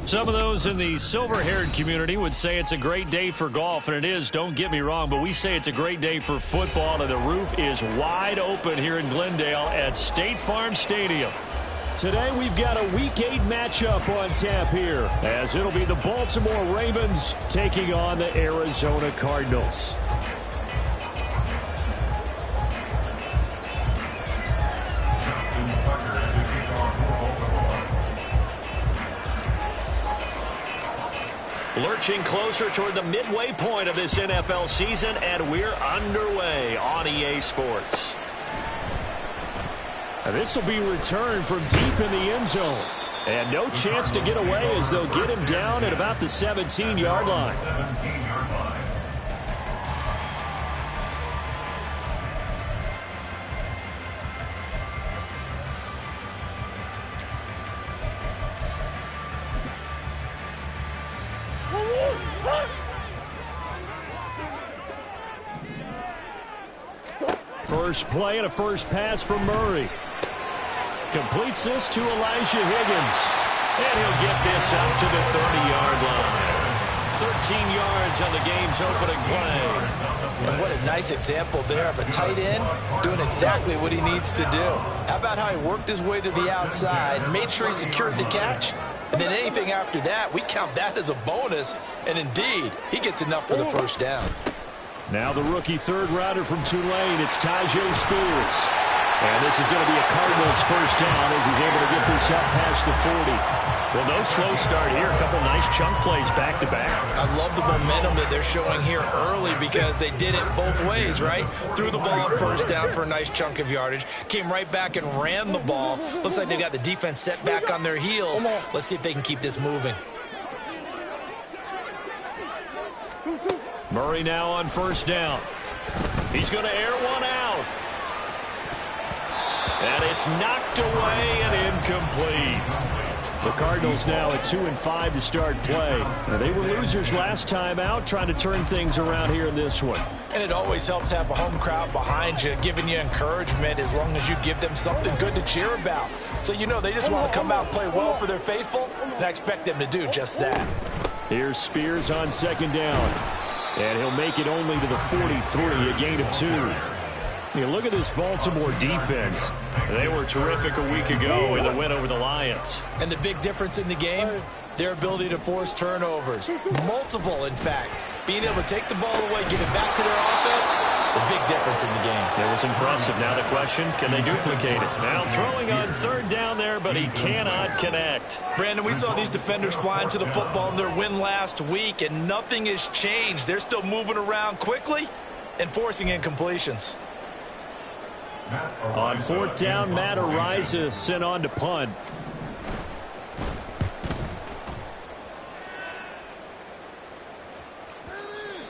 Some of those in the silver-haired community would say it's a great day for golf, and it is, don't get me wrong, but we say it's a great day for football, and the roof is wide open here in Glendale at State Farm Stadium. Today we've got a Week 8 matchup on tap here, as it'll be the Baltimore Ravens taking on the Arizona Cardinals. Lurching closer toward the midway point of this NFL season, and we're underway on EA Sports. This will be returned from deep in the end zone. And no chance to get away as they'll get him down at about the 17-yard line. First play and a first pass from Murray. Completes this to Elijah Higgins. And he'll get this up to the 30-yard line. 13 yards on the game's opening play. And what a nice example there of a tight end doing exactly what he needs to do. How about how he worked his way to the outside, made sure he secured the catch, and then anything after that, we count that as a bonus. And indeed, he gets enough for the first down. Now the rookie third rounder from Tulane, it's Tyjae Spears. And this is going to be a Cardinals first down as he's able to get this up past the 40. Well, no slow start here. A couple nice chunk plays back-to-back. I love the momentum that they're showing here early because they did it both ways, right? Threw the ball on first down for a nice chunk of yardage. Came right back and ran the ball. Looks like they got the defense set back on their heels. Let's see if they can keep this moving. Murray now on first down. He's going to air one out. And it's knocked away and incomplete. The Cardinals now at 2-5 to start play. Now, they were losers last time out, trying to turn things around here in this one. And it always helps to have a home crowd behind you, giving you encouragement as long as you give them something good to cheer about. So you know they just want to come out and play well for their faithful, and I expect them to do just that. Here's Spears on second down. And he'll make it only to the 43, a gain of 2. You look at this Baltimore defense. They were terrific a week ago in the win over the Lions. And the big difference in the game, their ability to force turnovers. Multiple, in fact. Being able to take the ball away, get it back to their offense, the big difference in the game. It was impressive. Now the question, can they duplicate it? Now throwing on third down there, but he cannot connect. Brandon, we saw these defenders flying to the football in their win last week, and nothing has changed. They're still moving around quickly and forcing incompletions. On fourth down, Matt Ariza sent on to punt.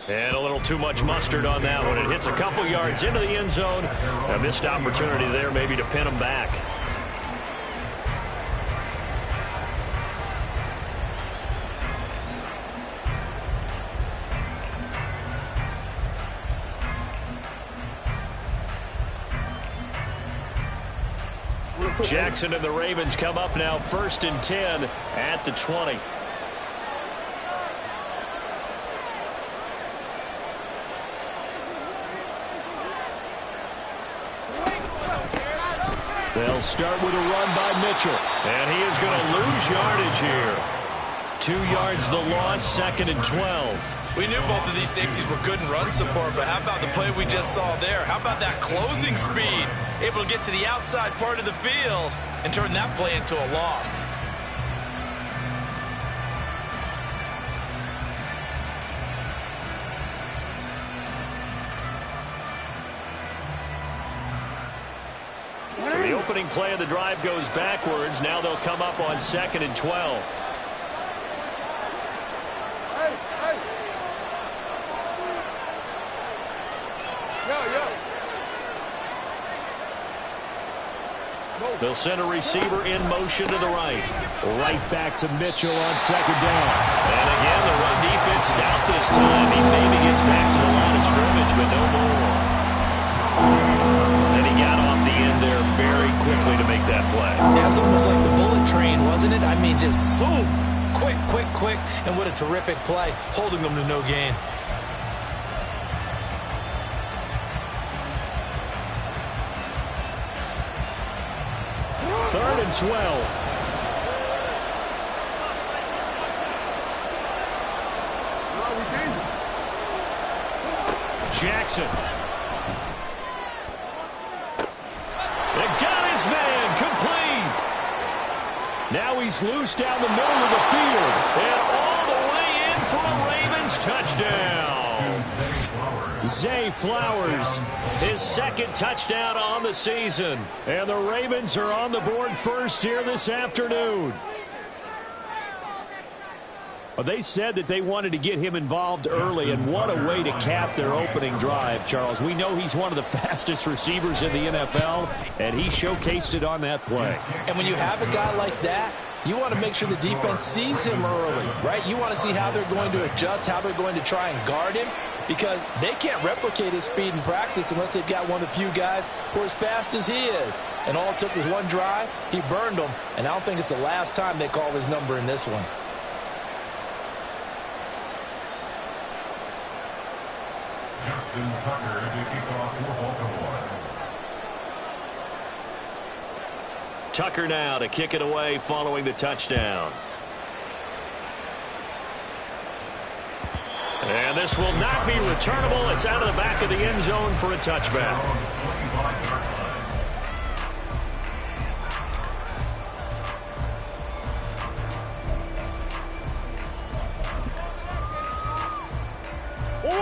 And a little too much mustard on that one. It hits a couple yards into the end zone. A missed opportunity there maybe to pin him back. Jackson and the Ravens come up now 1st and 10 at the 20. They'll start with a run by Mitchell. And he is going to lose yardage here. 2 yards the loss, 2nd and 12. We knew both of these safeties were good in run support, but how about the play we just saw there? How about that closing speed? Able to get to the outside part of the field and turn that play into a loss. So the opening play of the drive goes backwards. Now they'll come up on 2nd and 12. They'll send a receiver in motion to the right. Right back to Mitchell on second down. And again, the run defense stout this time. He maybe gets back to the line of scrimmage, but no more. And he got off the end there very quickly to make that play. That was almost like the bullet train, wasn't it? I mean, just so Quick, quick, quick, and what a terrific play, holding them to no gain. Third and 12. Jackson. They got his man complete. Now he's loose down the middle of the field. And all the way in for a Ravens touchdown. Zay Flowers, His second touchdown on the season. and the Ravens are on the board first here this afternoon. Well, they said that they wanted to get him involved early, and what a way to cap their opening drive, Charles. We know he's one of the fastest receivers in the NFL, and he showcased it on that play. And when you have a guy like that, you want to make sure the defense sees him early, right? You want to see how they're going to adjust, how they're going to try and guard him, because they can't replicate his speed in practice unless they've got one of the few guys who are as fast as he is. And all it took was one drive. He burned them, and I don't think it's the last time they call his number in this one. Tucker to kick off for Baltimore. Tucker now to kick it away following the touchdown. And this will not be returnable. It's out of the back of the end zone for a touchback.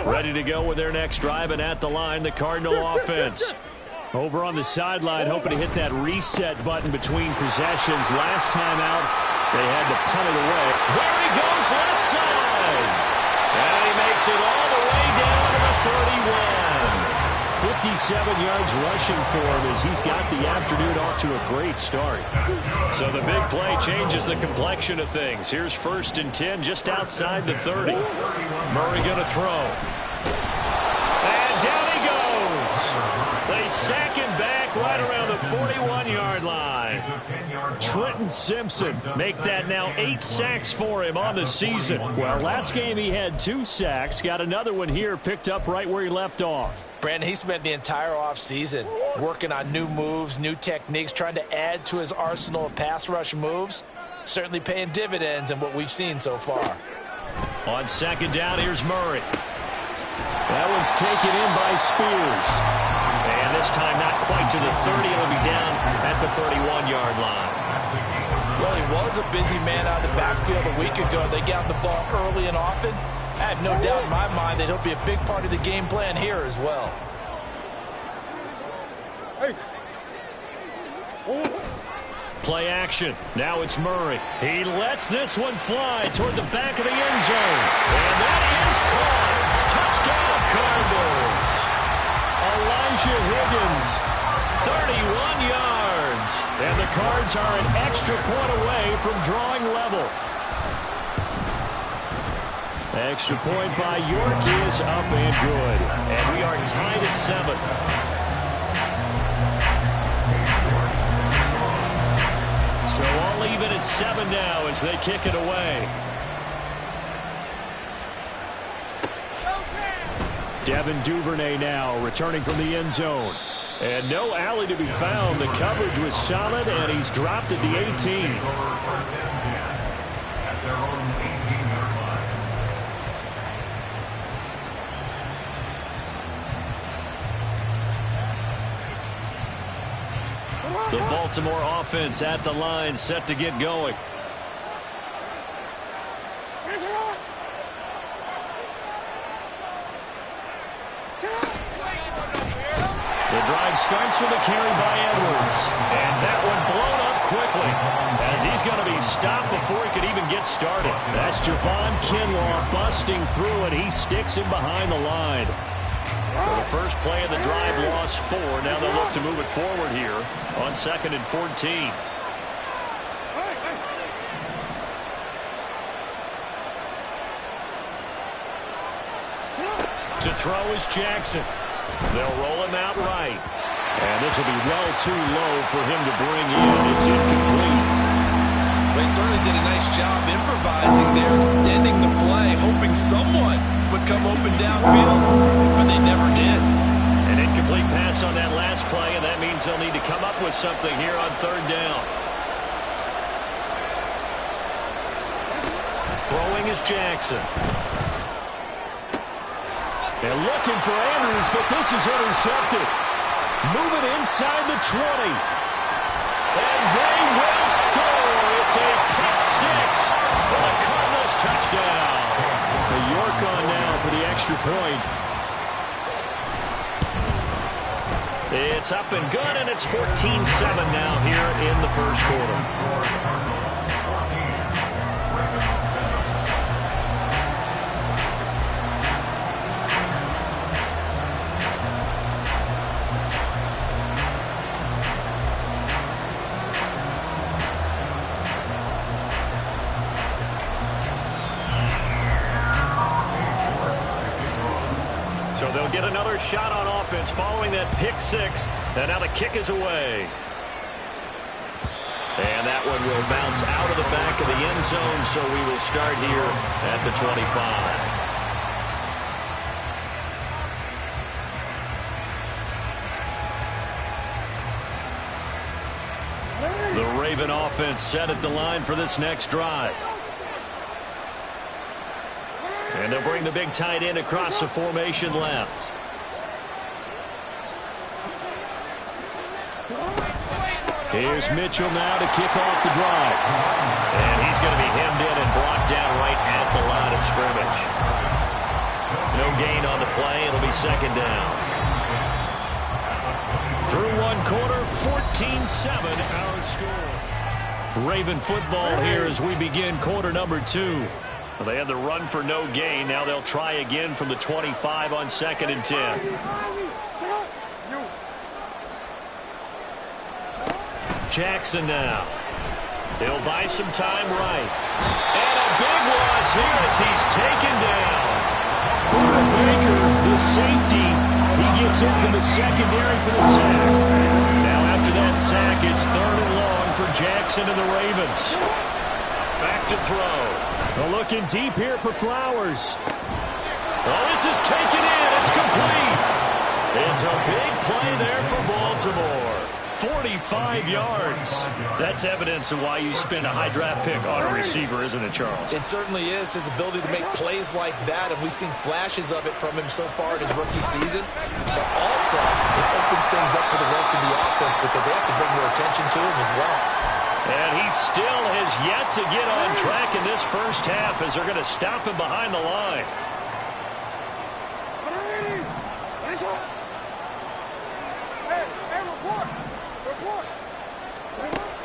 Ready to go with their next drive, and at the line, the Cardinal offense. Over on the sideline, hoping to hit that reset button between possessions. Last time out, they had to punt it away. There he goes, left side. And he makes it all the way down to the 31. 57 yards rushing for him as he's got the afternoon off to a great start. So the big play changes the complexion of things. Here's 1st and 10 just outside the 30. Murray going to throw. And down he goes. They sack him back right around the 41-yard line. Trenton Simpson Make that now 8 sacks for him on the season. Well, last game he had 2 sacks. Got another one here, picked up right where he left off. Brandon, he spent the entire offseason working on new moves, new techniques, trying to add to his arsenal of pass rush moves. Certainly paying dividends in what we've seen so far. On 2nd down, here's Murray. That one's taken in by Spears. And this time not quite to the 30. It'll be down at the 31-yard line. Well, he was a busy man out of the backfield a week ago. They got the ball early and often. I have no doubt in my mind that he'll be a big part of the game plan here as well. Play action. Now it's Murray. He lets this one fly toward the back of the end zone. And that is caught. Touchdown, Cardinals. Elijah Higgins, 31 yards. and the Cards are an extra point away from drawing level. Extra point by York is up and good. And we are tied at 7. So all even at 7 now as they kick it away. Devin Duvernay now returning from the end zone. And no alley to be found. The coverage was solid, and he's dropped at the 18. The Baltimore offense at the line, set to get going. The drive starts with a carry by Edwards. And that one blown up quickly as he's going to be stopped before he could even get started. That's Javon Kinlaw busting through, and he sticks him behind the line. For the first play of the drive, lost 4. Now they'll look to move it forward here on 2nd and 14. To throw is Jackson. They'll roll him out right. And this will be well too low for him to bring in. It's incomplete. Well, he certainly did a nice job improvising there, extending the play, hoping someone would come open downfield, but they never did. An incomplete pass on that last play, and that means they'll need to come up with something here on third down. Throwing is Jackson. They're looking for Andrews, but this is intercepted. Moving inside the 20. And they will score. It's a pick six for the Cardinals touchdown. The York on now for the extra point. It's up and good, and it's 14-7 now here in the first quarter. So they'll get another shot on offense following that pick six. And now the kick is away. And that one will bounce out of the back of the end zone, so we will start here at the 25. The Raven offense set at the line for this next drive. And they'll bring the big tight end across the formation left. Here's Mitchell now to kick off the drive. And he's going to be hemmed in and brought down right at the line of scrimmage. No gain on the play. It'll be second down. Through one quarter, 14-7 our score. Raven football here as we begin quarter number 2. Well, they had the run for no gain. Now they'll try again from the 25 on 2nd and 10. Jackson now. He'll buy some time right. And a big loss here as he's taken down. Baker, the safety, he gets in from the secondary for the sack. Now after that sack, it's 3rd and long for Jackson and the Ravens. Back to throw. They're looking deep here for Flowers. Well, this is taken in. It's complete. It's a big play there for Baltimore. 45 yards. That's evidence of why you spend a high draft pick on a receiver, isn't it, Charles? It certainly is. His ability to make plays like that, and we've seen flashes of it from him so far in his rookie season. But also, it opens things up for the rest of the offense because they have to bring more attention to him as well. And he still has yet to get on track in this first half as they're going to stop him behind the line.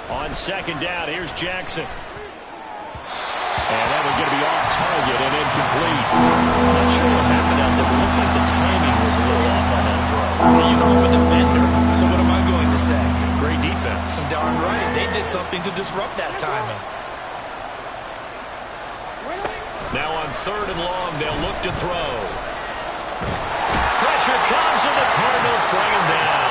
On 2nd down, here's Jackson. And that one's going to be off target and incomplete. Not sure what happened out there, but it looked like the timing was a little off on that throw. You know, I'm a defender, so what am I going to say? Great defense. Darn right. They did something to disrupt that timing. Now on 3rd and long, they'll look to throw. Pressure comes, and the Cardinals bring him down.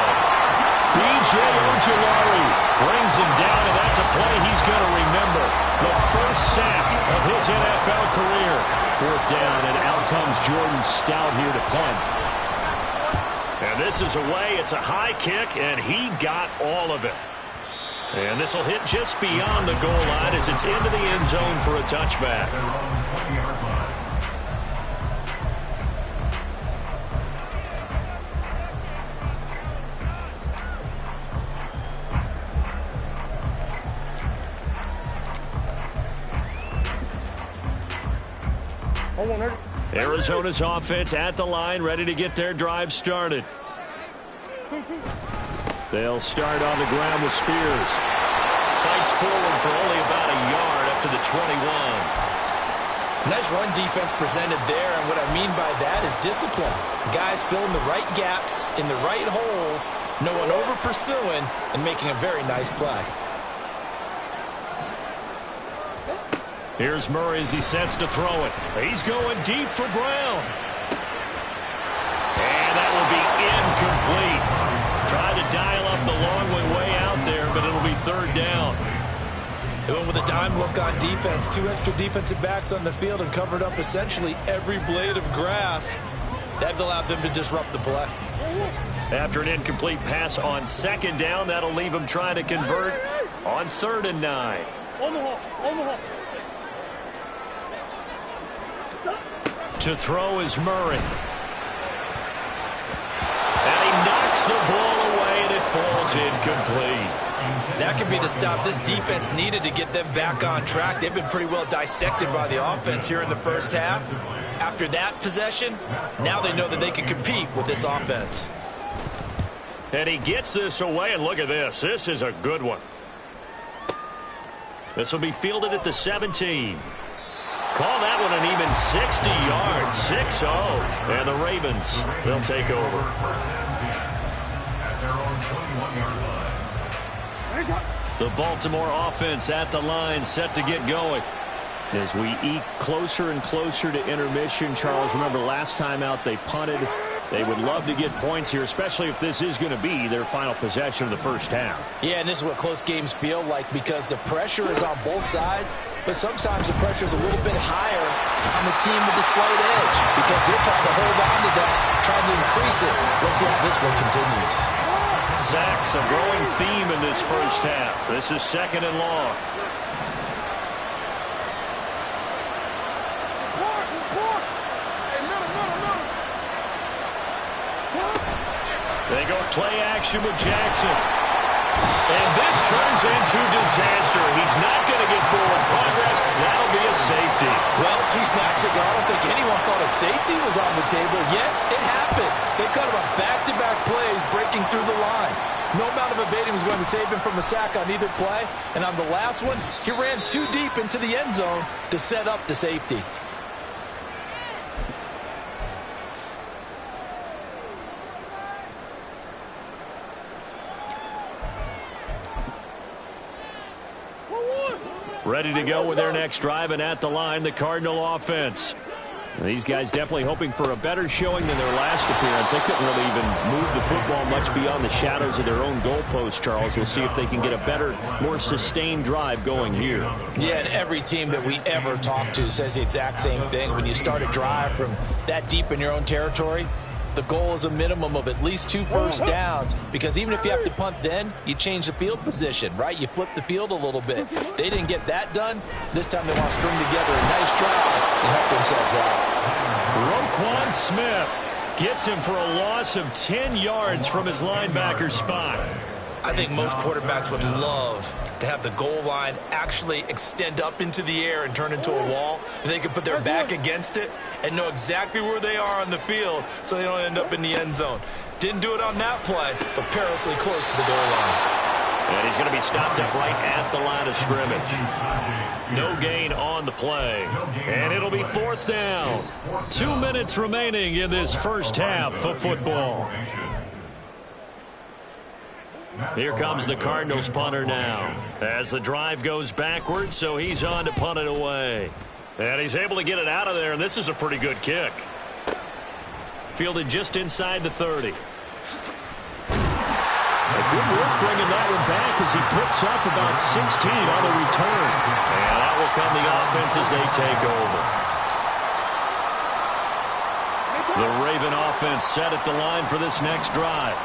B.J. Ojulari brings him down, and that's a play he's going to remember. The first sack of his NFL career. 4th down, and out comes Jordan Stout here to punt. And this is away. It's a high kick, and he got all of it. And this will hit just beyond the goal line as it's into the end zone for a touchback. Arizona's offense at the line, ready to get their drive started. They'll start on the ground with Spears. Fights forward for only about a yard up to the 21. Nice run defense presented there, and what I mean by that is discipline. Guys filling the right gaps in the right holes, no one over-pursuing, and making a very nice play. Here's Murray as he sets to throw it. He's going deep for Brown. And that will be incomplete. Tried to dial up the long one way out there, but it'll be 3rd down. They went with a dime look on defense. 2 extra defensive backs on the field and covered up essentially every blade of grass. That allowed them to disrupt the play. After an incomplete pass on 2nd down, that'll leave them trying to convert on 3rd and 9. To throw is Murray. And he knocks the ball away, and it falls incomplete. That could be the stop this defense needed to get them back on track. They've been pretty well dissected by the offense here in the first half. After that possession, now they know that they can compete with this offense. And he gets this away, and look at this. This is a good one. This will be fielded at the 17. Call that one an even 60 yards. 6-0. And the Ravens, they'll take over. The Baltimore offense at the line, set to get going. As we eke closer and closer to intermission, Charles, remember last time out they punted. They would love to get points here, especially if this is going to be their final possession of the first half. Yeah, and this is what close games feel like because the pressure is on both sides, but sometimes the pressure is a little bit higher on the team with the slight edge because they're trying to hold on to that, trying to increase it. Let's see how this one continues. Sacks, a growing theme in this first half. This is 2nd and long. They go play action with Jackson. And this turns into disaster. He's not going to get forward progress. That'll be a safety. Well, 2 snaps ago, I don't think anyone thought a safety was on the table, yet it happened. They cut him on back-to-back plays, breaking through the line. No amount of evading was going to save him from a sack on either play. And on the last one, he ran too deep into the end zone to set up the safety. Ready to go with their next drive, and at the line, the Cardinal offense. These guys definitely hoping for a better showing than their last appearance. They couldn't really even move the football much beyond the shadows of their own goalpost, Charles. We'll see if they can get a better, more sustained drive going here. Yeah, and every team that we ever talk to says the exact same thing. When you start a drive from that deep in your own territory, the goal is a minimum of at least 2 first downs because even if you have to punt then, you change the field position, right? You flip the field a little bit. They didn't get that done. This time they want to string together a nice drive and help themselves out. Roquan Smith gets him for a loss of 10 yards from his linebacker spot. I think most quarterbacks would love to have the goal line actually extend up into the air and turn into a wall, and they can put their back against it and know exactly where they are on the field so they don't end up in the end zone. Didn't do it on that play, but perilously close to the goal line. And he's going to be stopped up right at the line of scrimmage. No gain on the play. And it'll be 4th down. 2 minutes remaining in this first half of football. Here comes the Cardinals punter now as the drive goes backwards, so he's on to punt it away. And he's able to get it out of there, and this is a pretty good kick. Fielded just inside the 30. A good work bringing that one back as he picks up about 16 on the return. And that will come the offense as they take over. The Raven offense set at the line for this next drive.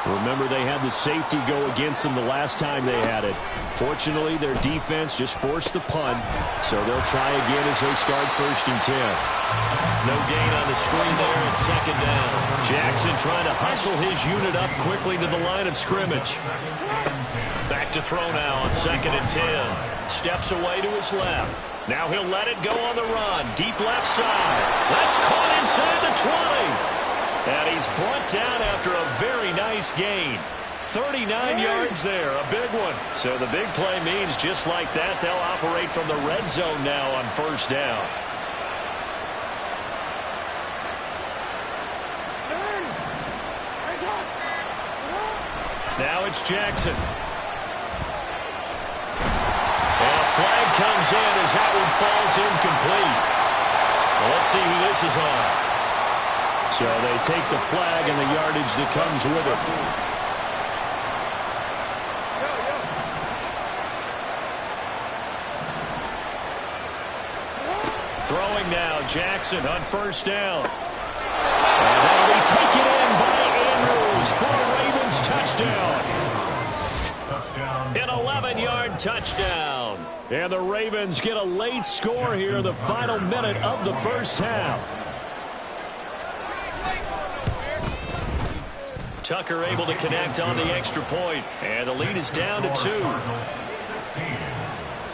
Remember, they had the safety go against them the last time they had it. Fortunately, their defense just forced the punt, so they'll try again as they start 1st and 10. No gain on the screen there at 2nd down. Jackson trying to hustle his unit up quickly to the line of scrimmage. Back to throw now on 2nd and 10. Steps away to his left. Now he'll let it go on the run. Deep left side. That's caught inside the 20. And he's brought down after a very nice gain. 39 yards there, a big one. So the big play means just like that, they'll operate from the red zone now on 1st down. Now it's Jackson. And a flag comes in as that one falls incomplete. Well, let's see who this is on. So they take the flag and the yardage that comes with it. Throwing now, Jackson on first down. And that'll be taken in by Andrews for a Ravens touchdown. An 11-yard touchdown. And the Ravens get a late score here in the final minute of the first half. Tucker able to connect on the extra point. And the lead is down to 2. 16,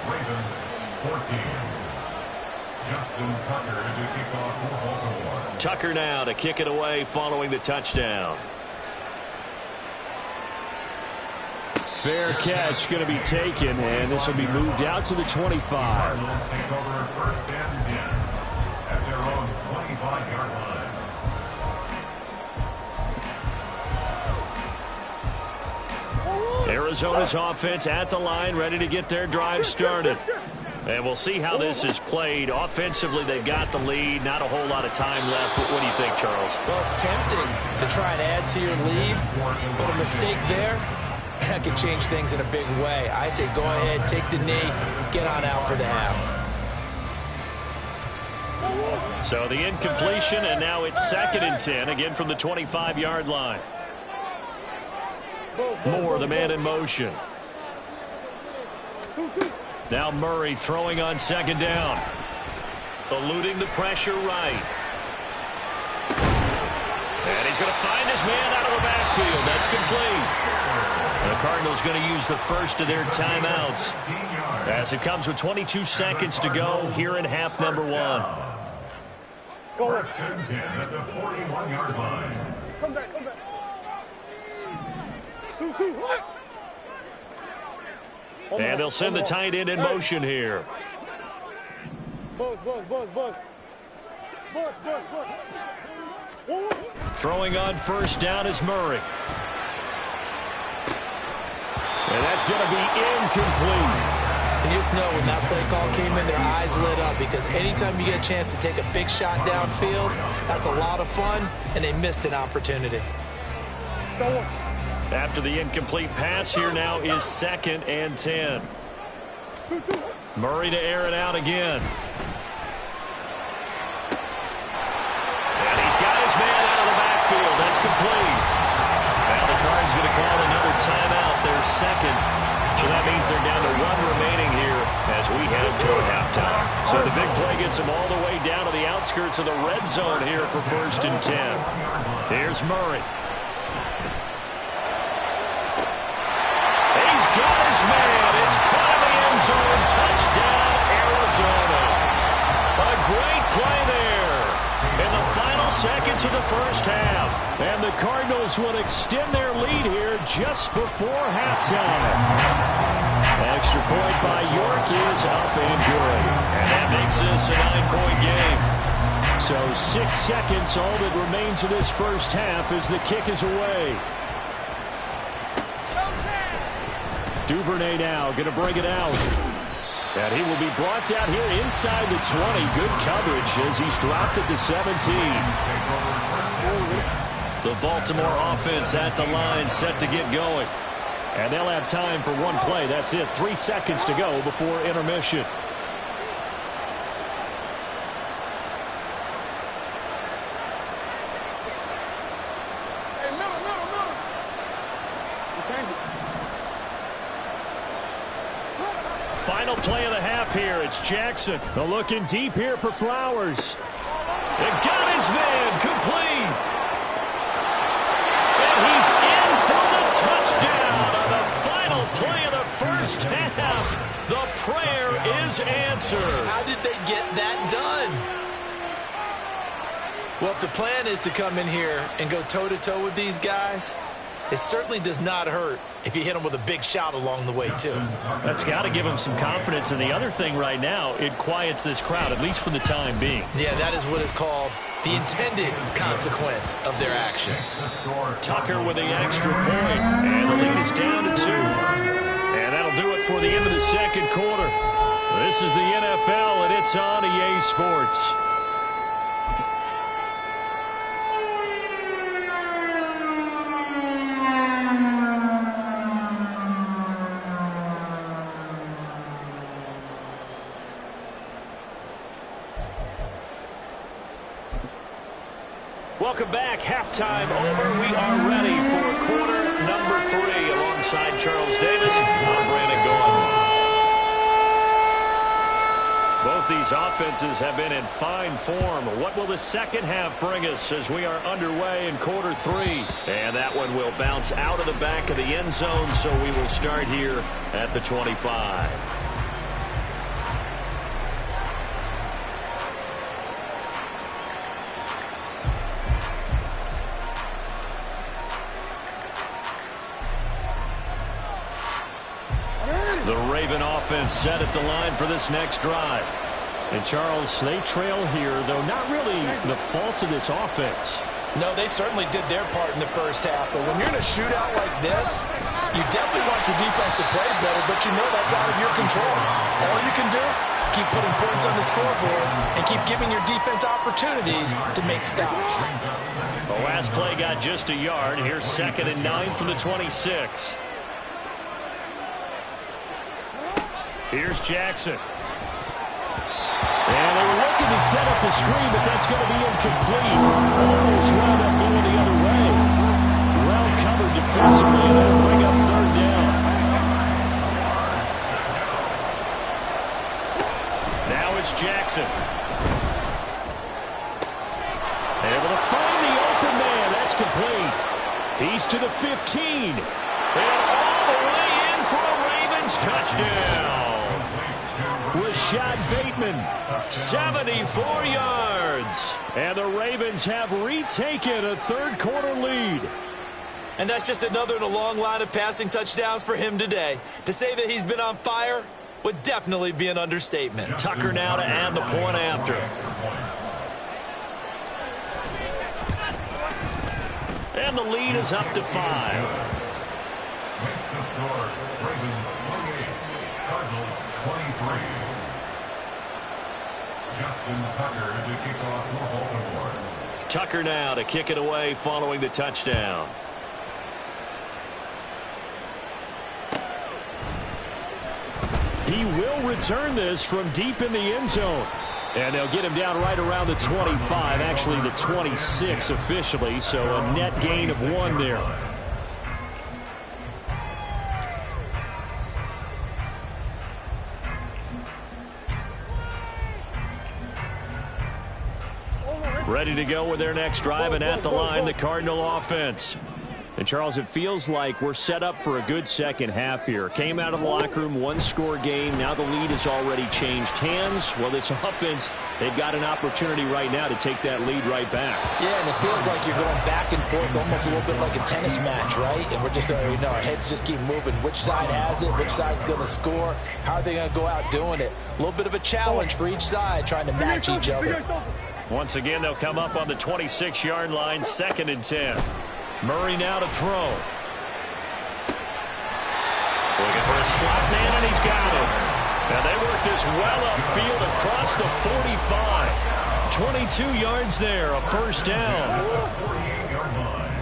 Ravens 14. Justin Tucker to kick off for Baltimore. Tucker now to kick it away following the touchdown. Fair catch going to be taken, and this will be moved out to the 25. Cardinals take over first and 10 at their own 25-yard line. Arizona's offense at the line, ready to get their drive started. And we'll see how this is played. Offensively, they've got the lead. Not a whole lot of time left. What do you think, Charles? Well, it's tempting to try and add to your lead, but a mistake there, that could change things in a big way. I say go ahead, take the knee, get on out for the half. So the incompletion, and now it's 2nd and 10, again from the 25-yard line. Moore, the man in motion. Now Murray throwing on 2nd down. Eluding the pressure right. And he's going to find his man out of the backfield. That's complete. The Cardinals going to use the first of their timeouts as it comes with 22 seconds to go here in half number 1. First and 10 at the 41-yard line. Come back. 2, 1. And they'll send the tight end in motion here. Buzz. Throwing on first down is Murray. And that's going to be incomplete. And you just know when that play call came in, their eyes lit up, because anytime you get a chance to take a big shot downfield, that's a lot of fun, and they missed an opportunity. After the incomplete pass, here now is 2nd and 10. Murray to air it out again. And he's got his man out of the backfield. That's complete. Now the Cards going to call another timeout, their 2nd. So that means they're down to 1 remaining here as we head toward halftime. So the big play gets them all the way down to the outskirts of the red zone here for 1st and 10. Here's Murray. Man, it's caught in the end zone. Touchdown, Arizona. A great play there in the final seconds of the first half. And the Cardinals will extend their lead here just before halftime. Extra point by York is up and good. And that makes this a 9-point game. So 6 seconds, all that remains of this first half as the kick is away. Duvernay now going to bring it out. And he will be brought down here inside the 20. Good coverage as he's dropped at the 17. The Baltimore offense at the line set to get going. And they'll have time for one play. That's it. 3 seconds to go before intermission. Final play of the half here. It's Jackson. They're looking deep here for Flowers. They got his man complete. And he's in for the touchdown on the final play of the first half. The prayer is answered. How did they get that done? Well, if the plan is to come in here and go toe-to-toe with these guys, it certainly does not hurt if you hit them with a big shot along the way, too. That's got to give them some confidence. And the other thing right now, it quiets this crowd, at least for the time being. Yeah, that is what is called the intended consequence of their actions. Tucker with the extra point, and the lead is down to 2. And that'll do it for the end of the second quarter. This is the NFL, and it's on EA Sports. Welcome back. Halftime over. We are ready for quarter number 3. Alongside Charles Davis, I'm Brandon Gaudin. Both these offenses have been in fine form. What will the second half bring us as we are underway in quarter 3? And that one will bounce out of the back of the end zone, so we will start here at the 25. The Raven offense set at the line for this next drive. And Charles, they trail here, though not really the fault of this offense. No, they certainly did their part in the first half. But when you're in a shootout like this, you definitely want your defense to play better, but you know that's out of your control. All you can do, keep putting points on the scoreboard and keep giving your defense opportunities to make stops. The last play got just a yard. Here's 2nd and 9 from the 26. Here's Jackson. And they were looking to set up the screen, but that's going to be incomplete. Almost wound up going the other way. Well covered defensively, and that'll bring up 3rd down. Now it's Jackson. Able to find the open man. That's complete. He's to the 15. And all the way in for a Ravens touchdown. Rashad Bateman, 74 yards. and the Ravens have retaken a third-quarter lead. And that's just another in a long line of passing touchdowns for him today. To say that he's been on fire would definitely be an understatement. Tucker now to add the point after. And the lead is up to 5. Makes the score Ravens 28, Cardinals 23. Justin Tucker to kick off for Baltimore. Tucker now to kick it away following the touchdown. He will return this from deep in the end zone. And they'll get him down right around the 25, actually the 26 officially, so a net gain of 1 there. Ready to go with their next drive, and at the line, the Cardinal offense. And, Charles, it feels like we're set up for a good second half here. Came out of the locker room, 1-score game. Now the lead has already changed hands. Well, this offense, they've got an opportunity right now to take that lead right back. Yeah, and it feels like you're going back and forth, almost a little bit like a tennis match, right? And we're just, our heads just keep moving. Which side has it? Which side's going to score? How are they going to go out doing it? A little bit of a challenge for each side, trying to match each other. Once again, they'll come up on the 26-yard line, 2nd and 10. Murray now to throw. Looking for a slot man, and he's got it. And they work this well upfield across the 45. 22 yards there, a first down. 48-yard line.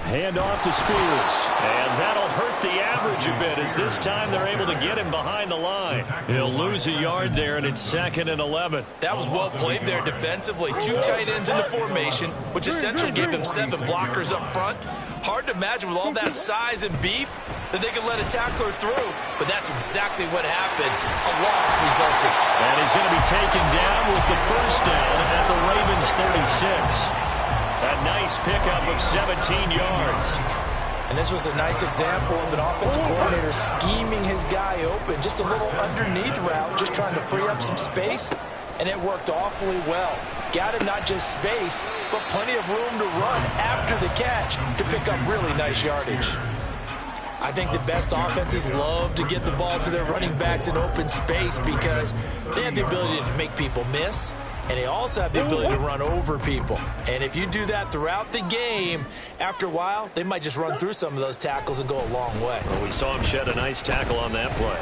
Hand off to Spears. And that'll hurt the average a bit as this time they're able to get him behind the line. He'll lose a yard there, and it's 2nd and 11. That was well played there defensively. 2 tight ends in the formation, which essentially gave them 7 blockers up front. Hard to imagine with all that size and beef that they could let a tackler through, but that's exactly what happened. A loss resulting. And he's going to be taken down with the first down at the Ravens 36. A nice pickup of 17 yards. And this was a nice example of an offensive coordinator scheming his guy open. Just a little underneath route, just trying to free up some space, and it worked awfully well. Got him not just space, but plenty of room to run after the catch to pick up really nice yardage. I think the best offenses love to get the ball to their running backs in open space because they have the ability to make people miss, and they also have the ability to run over people. And if you do that throughout the game, after a while, they might just run through some of those tackles and go a long way. Well, we saw him shed a nice tackle on that play.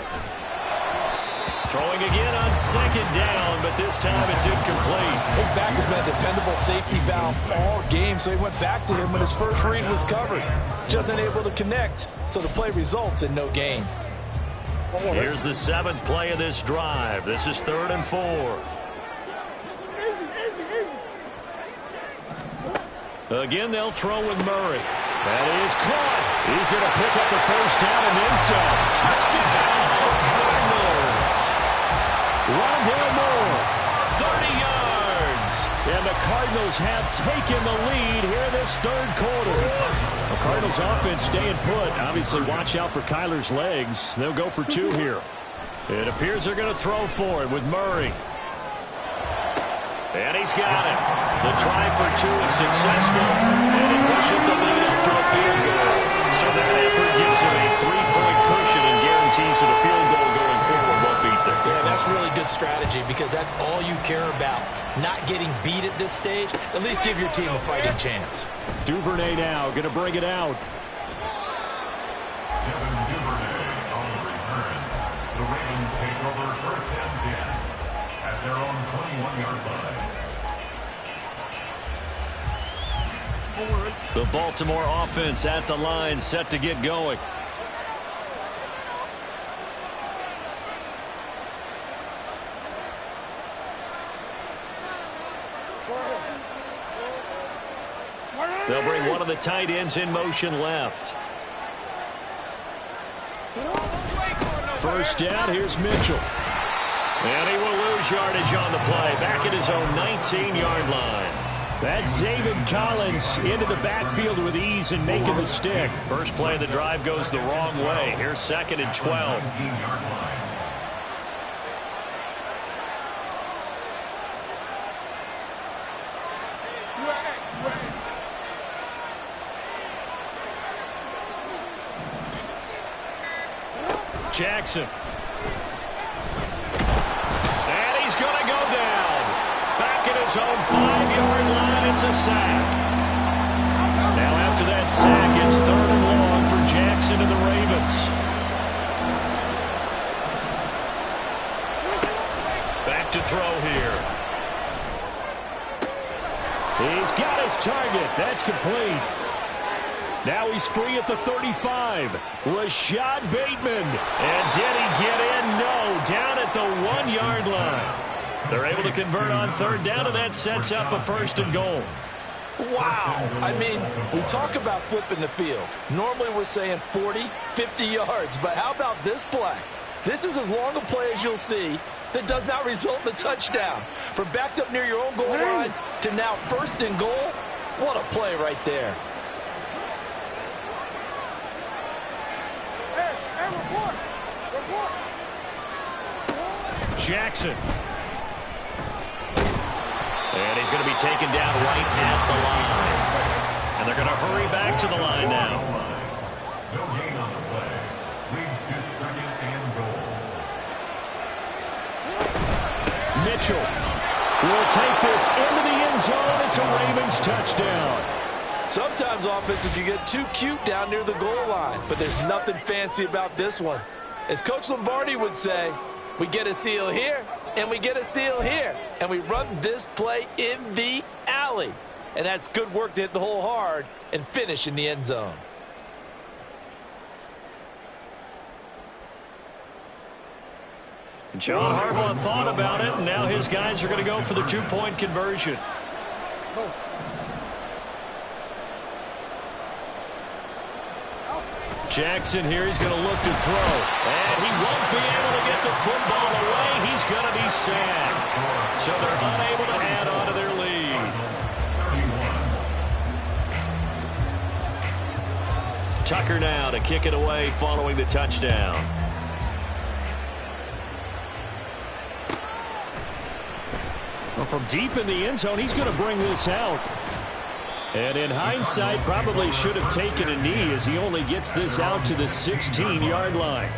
Throwing again on 2nd down, but this time it's incomplete. His back has been a dependable safety valve all game, so he went back to him when his first read was covered. Just unable to connect, so the play results in no gain. Here's the 7th play of this drive. This is 3rd and 4. Again, they'll throw with Murray. That is caught. He's going to pick up the first down and then some. Touchdown, Cardinals. Rondale Moore, 30 yards. And the Cardinals have taken the lead here in this 3rd quarter. The Cardinals offense staying put. Obviously, watch out for Kyler's legs. They'll go for 2 here. It appears they're going to throw for it with Murray. And he's got it. The try for 2 is successful, and it pushes the lead up to a field goal. So that effort gives him a 3-point cushion and guarantees that a field goal going forward won't beat them. Yeah, that's really good strategy because that's all you care about. Not getting beat at this stage. At least give your team a fighting chance. Duvernay now going to bring it out. Devin Duvernay on the return. The Ravens take over 1st and 10 at their own 21-yard line. The Baltimore offense at the line, set to get going. They'll bring one of the tight ends in motion left. First down, here's Mitchell. And he will lose yardage on the play, back at his own 19-yard line. That's Zaven Collins into the backfield with ease and making the stick. First play of the drive goes the wrong way. Here's 2nd and 12. 19-yard line. Jackson. And he's going to go down. Back at his own 5-yard line, it's a sack. Now after that sack, it's 3rd and long for Jackson and the Ravens. Back to throw here. He's got his target. That's complete. Now he's free at the 35. Rashad Bateman. And did he get in? No. Down at the 1-yard line. They're able to convert on 3rd down, and that sets up a 1st and goal. Wow. I mean, we talk about flipping the field. Normally we're saying 40, 50 yards. But how about this play? This is as long a play as you'll see that does not result in a touchdown. From backed up near your own goal line to now 1st and goal. What a play right there. Jackson. And he's going to be taken down right at the line. And they're going to hurry back to the line now. No gain on the play. Leads to 2nd and goal. Mitchell will take this into the end zone. It's a Ravens touchdown. Sometimes offenses can get too cute down near the goal line, but there's nothing fancy about this one. As Coach Lombardi would say, we get a seal here, and we get a seal here, and we run this play in the alley. And that's good work to hit the hole hard and finish in the end zone. John Harbaugh thought about it, and now his guys are going to go for the 2-point conversion. Jackson here, he's going to look to throw. And he won't be able to get the football away. He's going to be sacked. So they're unable to add on to their lead. Tucker now to kick it away following the touchdown. Well, from deep in the end zone, he's going to bring this out. And in hindsight, probably should have taken a knee as he only gets this out to the 16-yard line.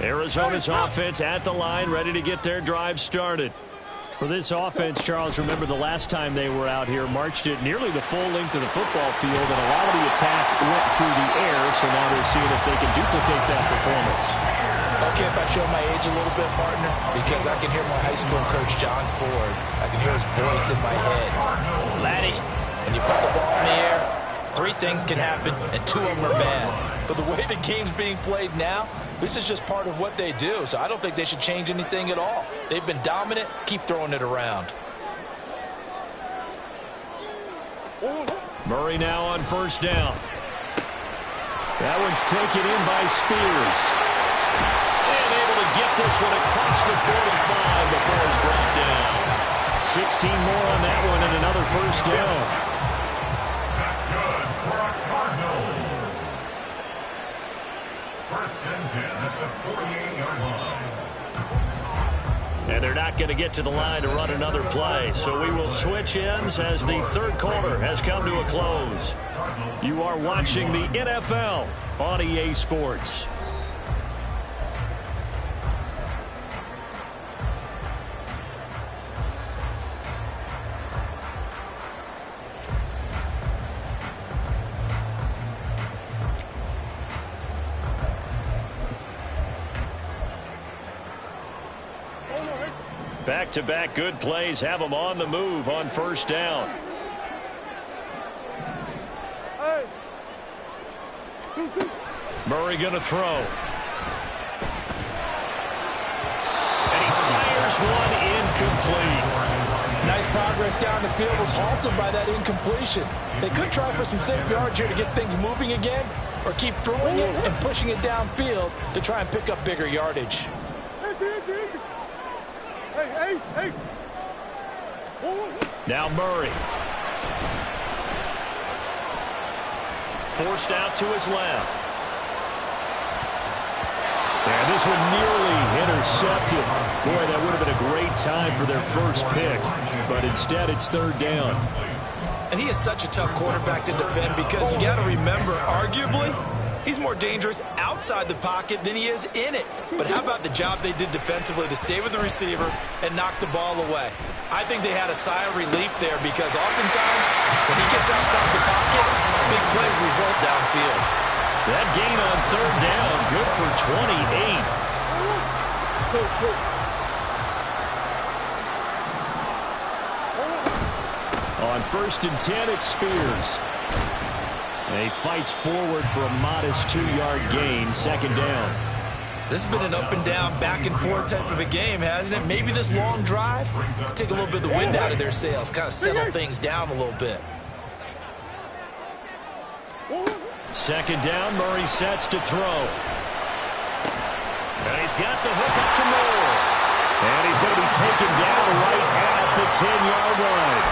Arizona's offense at the line, ready to get their drive started. For this offense, Charles, remember the last time they were out here, marched it nearly the full length of the football field, and a lot of the attack went through the air, so now they're seeing if they can duplicate that performance. Okay, if I show my age a little bit, partner, because I can hear my high school coach, John Ford. I can hear his voice in my head. Laddie, when you put the ball in the air, Three things can happen, and two of them are bad. But the way the game's being played now, this is just part of what they do, so I don't think they should change anything at all. They've been dominant. Keep throwing it around. Murray now on first down. That one's taken in by Spears. And able to get this one across the 45 before he's brought down. 16 more on that one and another first down. That's good for our Cardinals. First and 10 at the 48-yard line. And they're not going to get to the line to run another play. So we will switch ends as the third quarter has come to a close. You are watching the NFL on EA Sports. Back-to-back good plays have them on the move on first down. Hey. 2-2. Murray going to throw. And he fires one incomplete. Nice progress down the field was halted by that incompletion. They could try for some safe yards here to get things moving again, or keep throwing it and pushing it downfield to try and pick up bigger yardage. Hey, Ace. Now Murray. Forced out to his left. And this one nearly intercepted. Boy, that would have been a great time for their first pick. But instead, it's third down. And he is such a tough quarterback to defend because you got to remember, arguably, he's more dangerous outside the pocket than he is in it. But how about the job they did defensively to stay with the receiver and knock the ball away? I think they had a sigh of relief there because oftentimes when he gets outside the pocket, big plays result downfield. That gain on third down, good for 28. On first and 10, it's Spears. And he fights forward for a modest 2-yard gain, second down. This has been an up and down, back and forth type of a game, hasn't it? Maybe this long drive take a little bit of the wind out of their sails, kind of settle things down a little bit. Second down, Murray sets to throw. And he's got the hook up to Moore. And he's going to be taken down right at the 10-yard line.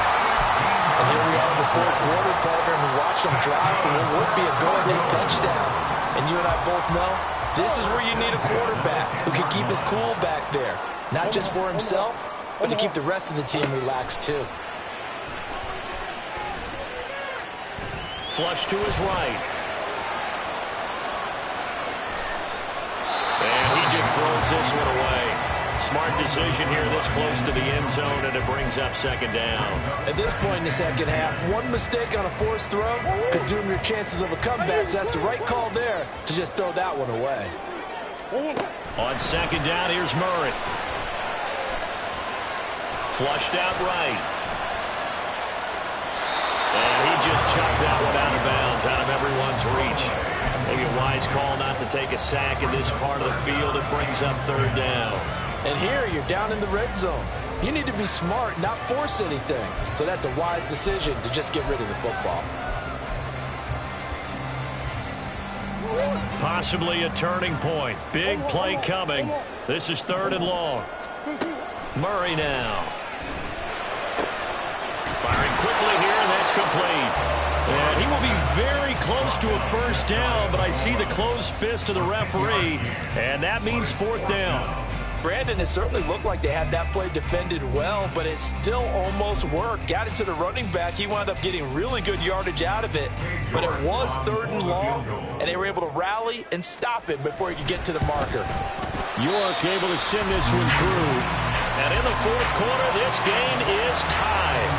And here we are in the fourth quarter, partner, and we watched them drive for what would be a go-ahead touchdown. And you and I both know this is where you need a quarterback who can keep his cool back there. Not just for himself, but to keep the rest of the team relaxed too. Flush to his right. And he just throws this one away. Smart decision here this close to the end zone, and it brings up second down. At this point in the second half, one mistake on a forced throw could doom your chances of a comeback, so that's the right call there to just throw that one away. On second down, here's Murray. Flushed out right. And he just chucked that one out of bounds, out of everyone's reach. Maybe a wise call not to take a sack in this part of the field. It brings up third down. And here you're down in the red zone. You need to be smart, not force anything. So that's a wise decision to just get rid of the football. Possibly a turning point. Big play coming. This is third and long. Murray now. Firing quickly here, and that's complete. And he will be very close to a first down, but I see the closed fist of the referee, and that means fourth down. Brandon, it certainly looked like they had that play defended well, but it still almost worked. Got it to the running back. He wound up getting really good yardage out of it, but it was third and long, and they were able to rally and stop him before he could get to the marker. York able to send this one through. And in the fourth quarter, this game is tied.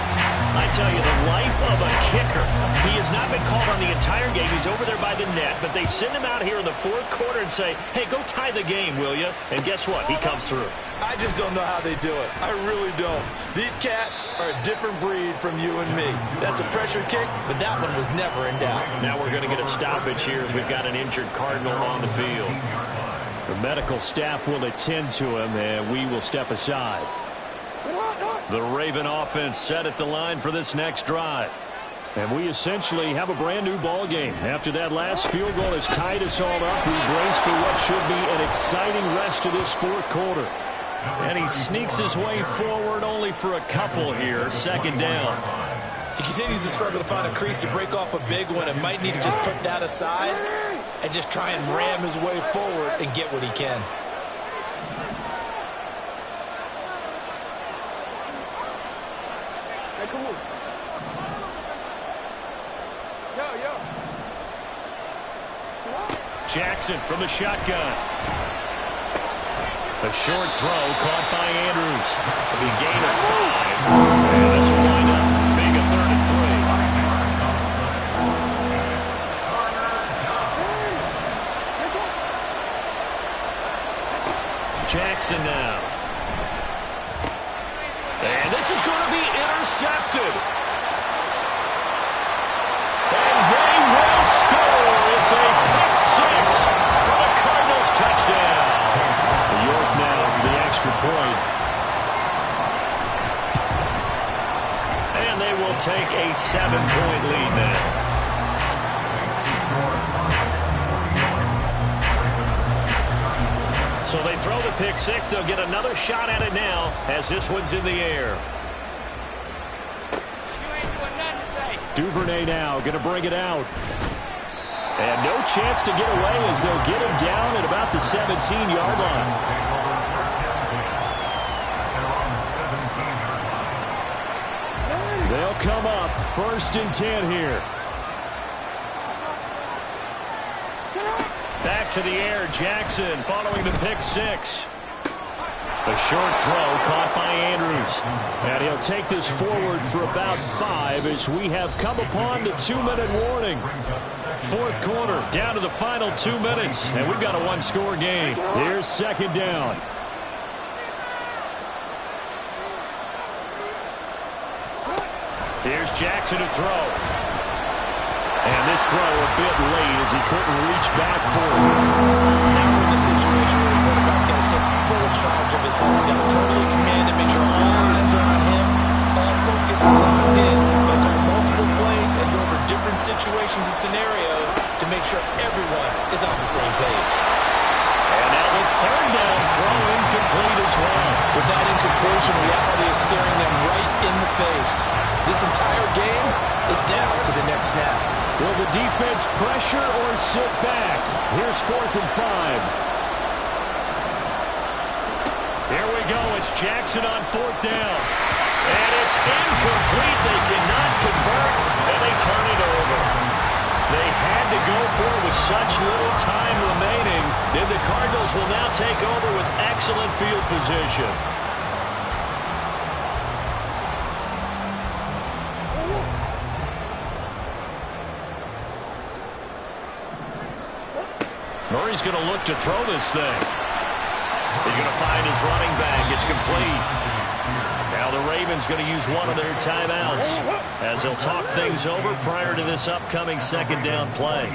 I tell you, the life of a kicker. He has not been called on the entire game. He's over there by the net, but they send him out here in the fourth quarter and say, hey, go tie the game, will you? And guess what? He comes through. I just don't know how they do it. I really don't. These cats are a different breed from you and me. That's a pressure kick, but that one was never in doubt. Now we're going to get a stoppage here as we've got an injured Cardinal on the field. The medical staff will attend to him, and we will step aside. The Raven offense set at the line for this next drive. And we essentially have a brand new ball game. After that last field goal has tied us all up, we brace for what should be an exciting rest of this fourth quarter. And he sneaks his way forward only for a couple here. Second down. He continues to struggle to find a crease to break off a big one and might need to just put that aside and just try and ram his way forward and get what he can. Hey, come on. Yo. Jackson from the shotgun. A short throw caught by Andrews. A gain of 5. And this will wind up being a 3rd and 3. Jackson now. And this is going to be intercepted. And they will score. It's a pick 6 for the Cardinals touchdown. York now for the extra point. And they will take a 7-point lead now. So they throw the pick 6. They'll get another shot at it now as this one's in the air. Duvernay now going to bring it out. And no chance to get away as they'll get him down at about the 17-yard line. They'll come up 1st and 10 here. Back to the air, Jackson following the pick 6. A short throw caught by Andrews. And he'll take this forward for about 5 as we have come upon the 2-minute warning. Fourth quarter, down to the final 2 minutes, and we've got a 1-score game. Here's 2nd down. Here's Jackson to throw. And this throw a bit late as he couldn't reach back for it. Now we're in the situation where the quarterback's got to take full charge of his home. Got to totally command it, make sure all eyes are on him. All focus is locked in. Got to call multiple plays and go over different situations and scenarios to make sure everyone is on the same page. And now the 3rd down throw incomplete as well. With that incompletion, reality is staring them right in the face. This entire game is down to the next snap. Will the defense pressure or sit back? Here's 4th and 5. Here we go. It's Jackson on 4th down. And it's incomplete. They cannot convert, and they turn it over. They had to go for it with such little time remaining. Then the Cardinals will now take over with excellent field position. Murray's going to look to throw this thing. He's going to find his running back. It's complete. Now the Ravens going to use one of their timeouts as they'll talk things over prior to this upcoming 2nd down play.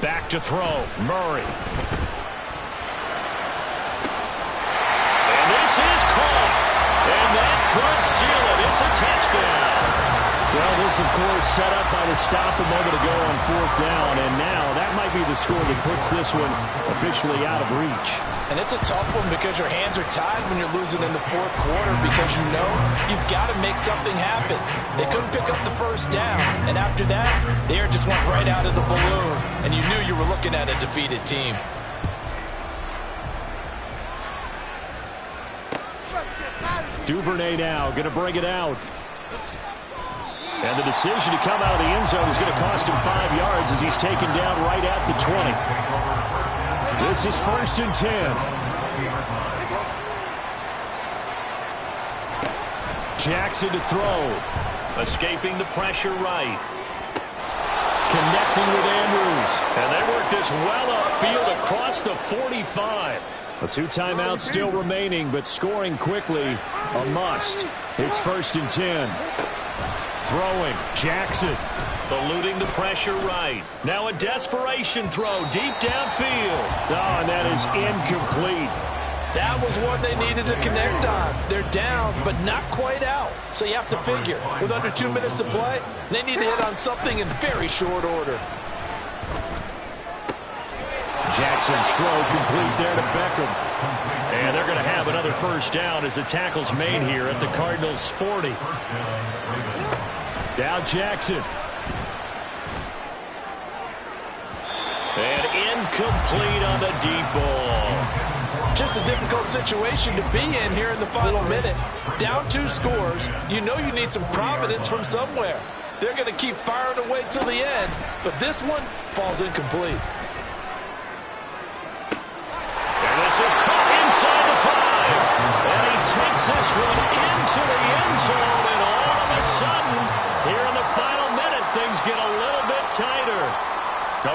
Back to throw. Murray. And this is caught. And that could seal it. It's a touchdown. Well, this, of course, set up by the stop a moment ago on 4th down, and now that might be the score that puts this one officially out of reach. And it's a tough one because your hands are tied when you're losing in the 4th quarter because you know you've got to make something happen. They couldn't pick up the 1st down, and after that, the air just went right out of the balloon, and you knew you were looking at a defeated team. Duvernay now going to bring it out. And the decision to come out of the end zone is going to cost him 5 yards as he's taken down right at the 20. This is 1st and 10. Jackson to throw. Escaping the pressure right. Connecting with Andrews. And they work this well upfield across the 45. 2 timeouts still remaining, but scoring quickly, a must. It's 1st and 10. Throwing, Jackson. Eluding the pressure right. Now a desperation throw deep downfield. Oh, and that is incomplete. That was one they needed to connect on. They're down, but not quite out. So you have to figure, with under 2 minutes to play, they need to hit on something in very short order. Jackson's throw complete there to Beckham. And they're going to have another first down as the tackle's made here at the Cardinals' 40. Now Jackson. And incomplete on the deep ball. Just a difficult situation to be in here in the final minute. Down 2 scores, you know you need some providence from somewhere. They're going to keep firing away till the end, but this one falls incomplete. And this is caught inside the 5. And he takes this one into the end zone, and all of a sudden, here in the final minute, things get a little bit tighter.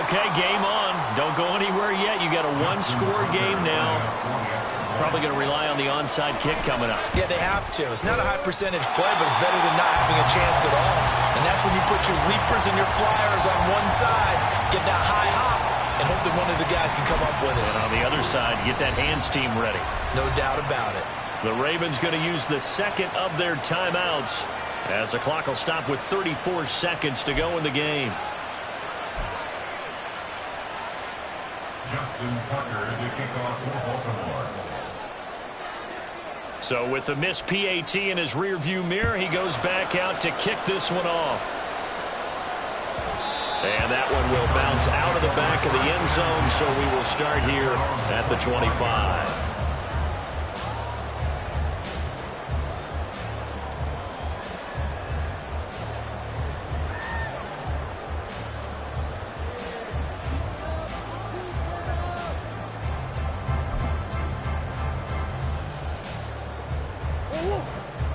Okay, game on. Don't go anywhere yet. You got a 1-score game now. Probably going to rely on the onside kick coming up. Yeah, they have to. It's not a high percentage play, but it's better than not having a chance at all. And that's when you put your leapers and your flyers on one side, get that high hop, and hope that one of the guys can come up with it. And on the other side, get that hands team ready. No doubt about it. The Ravens going to use the second of their timeouts as the clock will stop with 34 seconds to go in the game. Justin Tucker to kick off for Baltimore. So with the missed PAT in his rearview mirror, he goes back out to kick this one off. And that one will bounce out of the back of the end zone, so we will start here at the 25.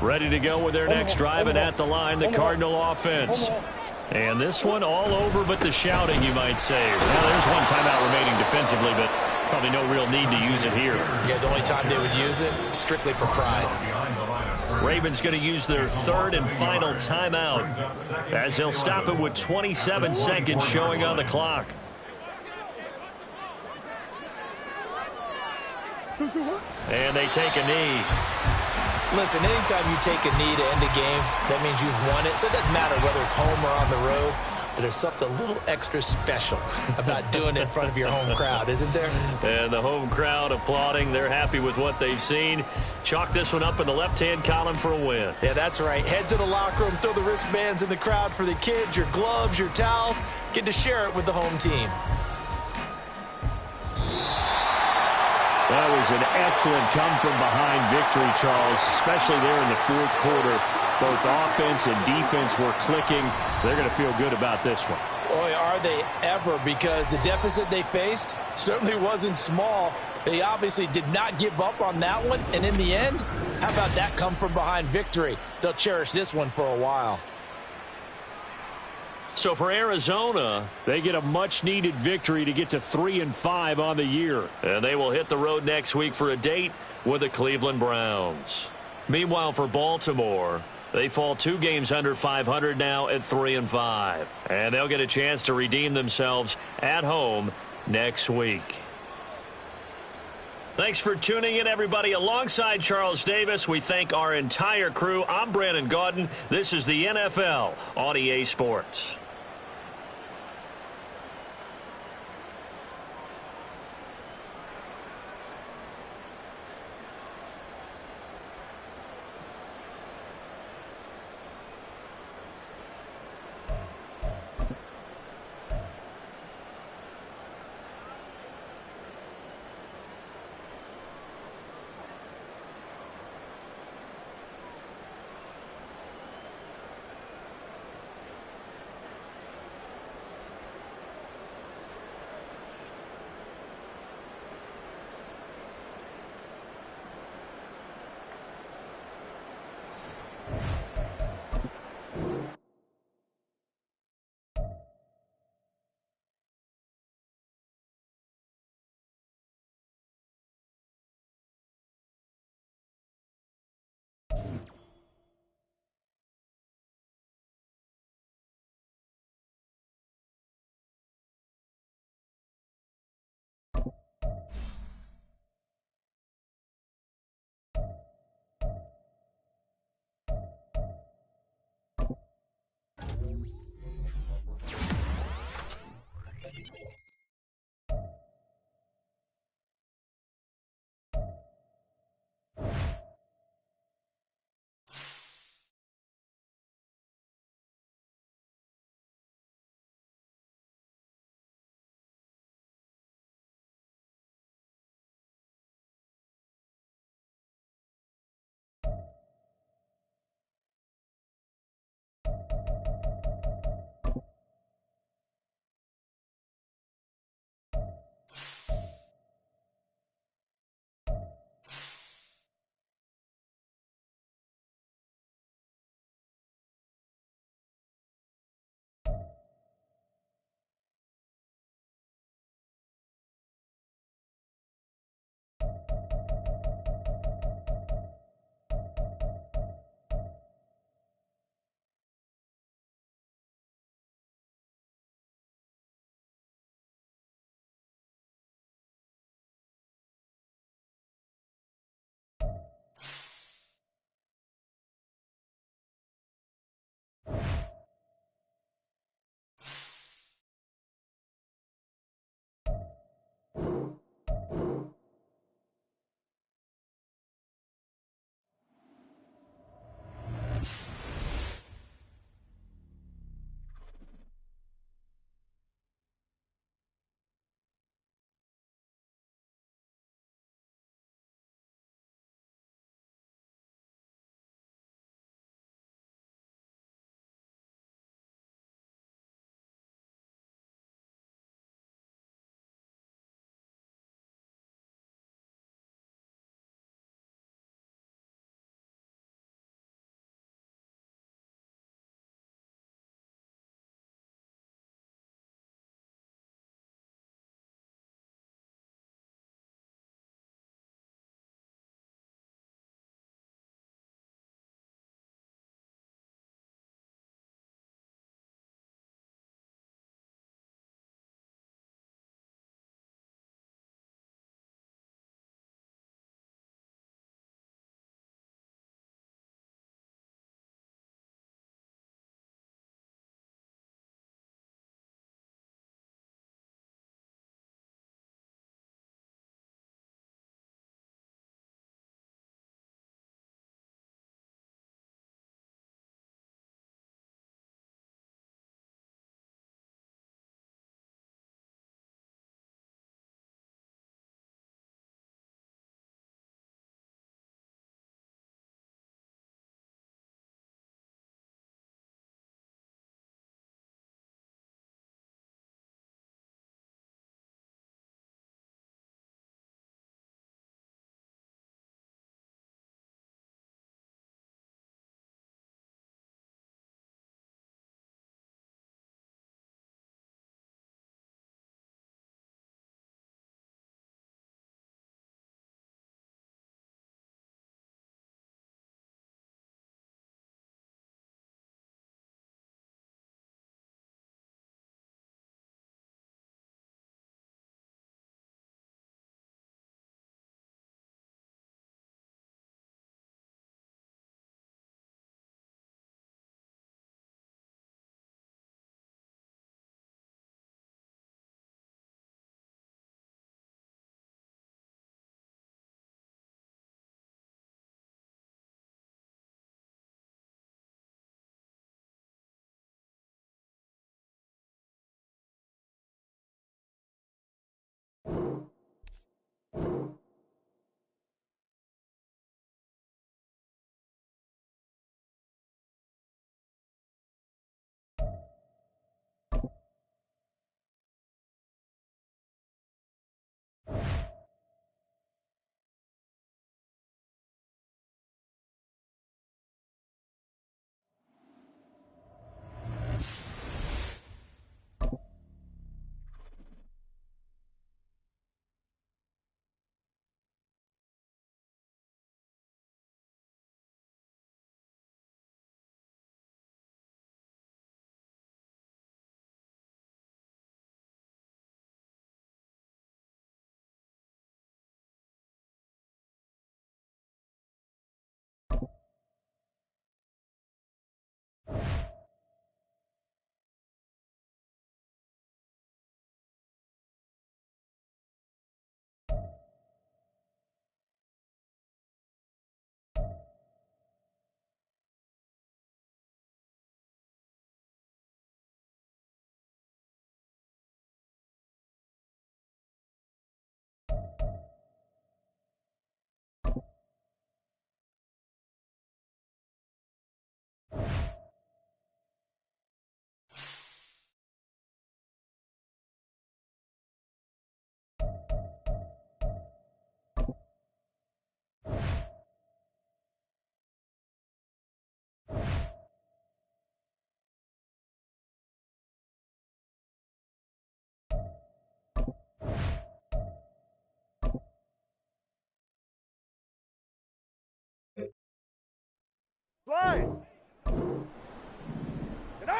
Ready to go with their next drive, and at the line, the Cardinal offense. And this one all over but the shouting, you might say. Well, there's one timeout remaining defensively, but probably no real need to use it here. Yeah, the only time they would use it, strictly for pride. Ravens going to use their 3rd and final timeout as they'll stop it with 27 seconds showing on the clock. And they take a knee. Listen, anytime you take a knee to end a game, that means you've won it. So it doesn't matter whether it's home or on the road. But there's something a little extra special about doing it in front of your home crowd, isn't there? And the home crowd applauding. They're happy with what they've seen. Chalk this one up in the left-hand column for a win. Yeah, that's right. Head to the locker room, throw the wristbands in the crowd for the kids, your gloves, your towels. Get to share it with the home team. That was an excellent come-from-behind victory, Charles, especially there in the 4th quarter. Both offense and defense were clicking. They're going to feel good about this one. Boy, are they ever, because the deficit they faced certainly wasn't small. They obviously did not give up on that one, and in the end, how about that come-from-behind victory? They'll cherish this one for a while. So for Arizona, they get a much-needed victory to get to 3-5 on the year. And they will hit the road next week for a date with the Cleveland Browns. Meanwhile, for Baltimore, they fall 2 games under 500 now at 3-5. And they'll get a chance to redeem themselves at home next week. Thanks for tuning in, everybody. Alongside Charles Davis, we thank our entire crew. I'm Brandon Gaudin. This is the NFL on EA Sports.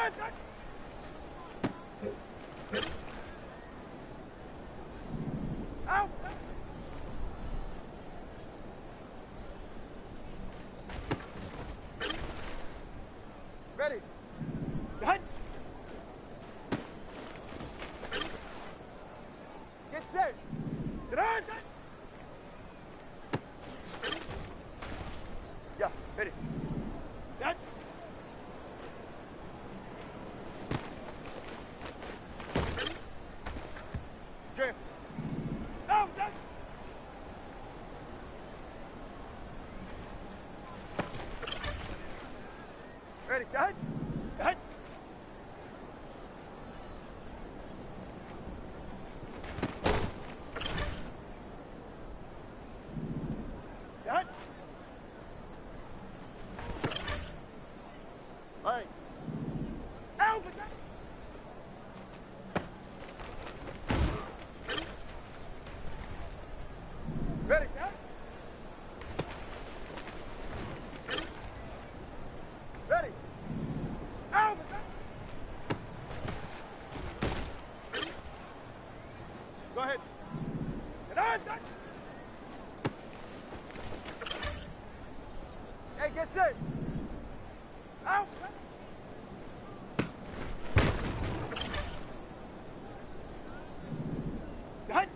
Out! Ready. Set. Get set. Run. Yeah, ready. Set. Drift. No, set. Ready, set. Set. Set. Hey. Out. Ready, set. Ready. Out. Go ahead. Get on. Hey, get set. Out. Set.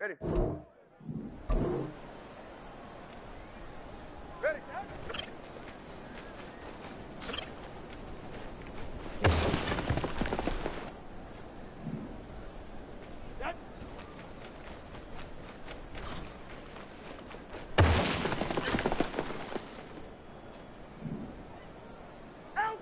Ready. Ready, set. Set. Out.